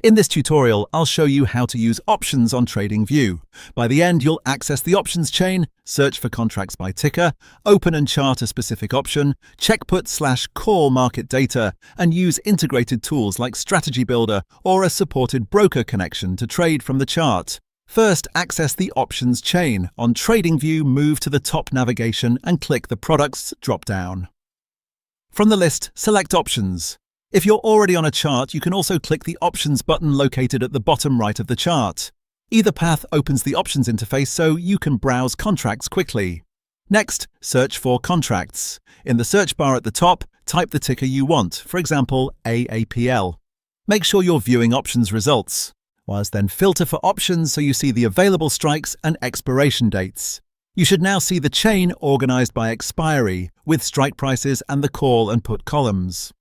In this tutorial, I'll show you how to use options on TradingView. By the end, you'll access the options chain, search for contracts by ticker, open and chart a specific option, check put/call market data, and use integrated tools like Strategy Builder or a supported broker connection to trade from the chart. First, access the options chain. On TradingView, move to the top navigation and click the Products drop-down. From the list, select Options. If you're already on a chart, you can also click the Options button located at the bottom right of the chart. Either path opens the Options interface so you can browse contracts quickly. Next, search for contracts. In the search bar at the top, type the ticker you want, for example, AAPL. Make sure you're viewing options results. Then filter for options so you see the available strikes and expiration dates. You should now see the chain organized by expiry, with strike prices and the call and put columns.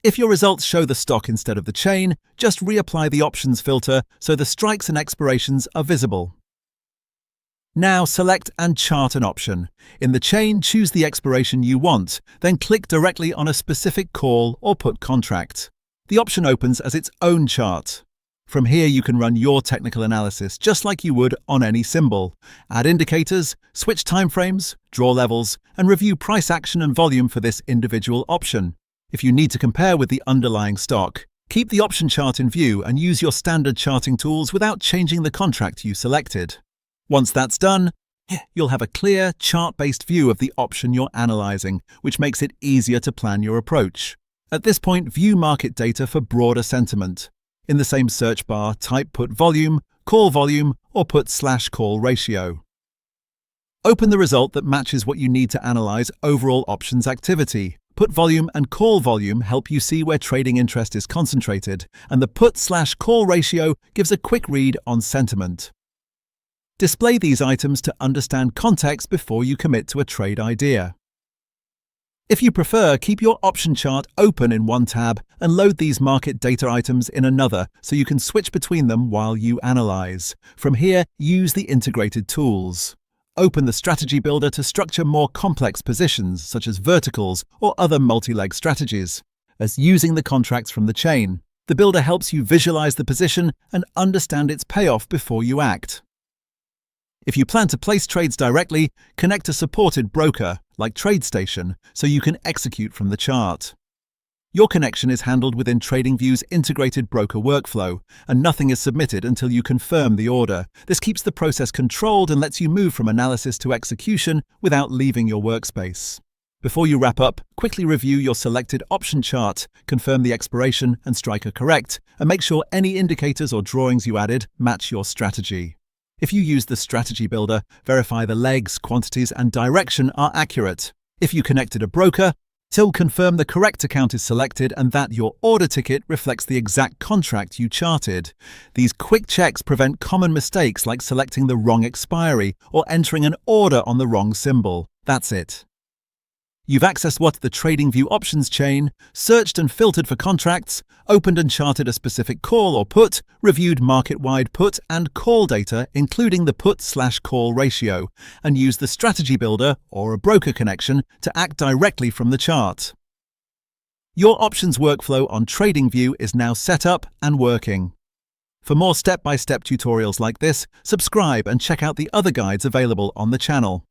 If your results show the stock instead of the chain, just reapply the options filter so the strikes and expirations are visible. Now select and chart an option. In the chain, choose the expiration you want, then click directly on a specific call or put contract. The option opens as its own chart. From here, you can run your technical analysis just like you would on any symbol. Add indicators, switch timeframes, draw levels, and review price action and volume for this individual option. If you need to compare with the underlying stock, keep the option chart in view and use your standard charting tools without changing the contract you selected. Once that's done, you'll have a clear, chart-based view of the option you're analyzing, which makes it easier to plan your approach. At this point, view market data for broader sentiment. In the same search bar, type put volume, or put/call ratio. Open the result that matches what you need to analyze overall options activity. Put volume and call volume help you see where trading interest is concentrated, and the put/call ratio gives a quick read on sentiment. Display these items to understand context before you commit to a trade idea. If you prefer, keep your option chart open in one tab and load these market data items in another so you can switch between them while you analyze. From here, use the integrated tools. Open the Strategy Builder to structure more complex positions, such as verticals or other multi-leg strategies. As using the contracts from the chain, the builder helps you visualize the position and understand its payoff before you act. If you plan to place trades directly, connect a supported broker, like TradeStation, so you can execute from the chart. Your connection is handled within TradingView's integrated broker workflow, and nothing is submitted until you confirm the order. This keeps the process controlled and lets you move from analysis to execution without leaving your workspace. Before you wrap up, quickly review your selected option chart, confirm the expiration and strike are correct, and make sure any indicators or drawings you added match your strategy. If you use the Strategy Builder, verify the legs, quantities, and direction are accurate. If you connected a broker, confirm the correct account is selected and that your order ticket reflects the exact contract you charted. These quick checks prevent common mistakes like selecting the wrong expiry or entering an order on the wrong symbol. That's it. You've accessed the TradingView options chain, searched and filtered for contracts, opened and charted a specific call or put, reviewed market-wide put and call data, including the put/call ratio, and used the Strategy Builder or a broker connection to act directly from the chart. Your options workflow on TradingView is now set up and working. For more step-by-step tutorials like this, subscribe and check out the other guides available on the channel.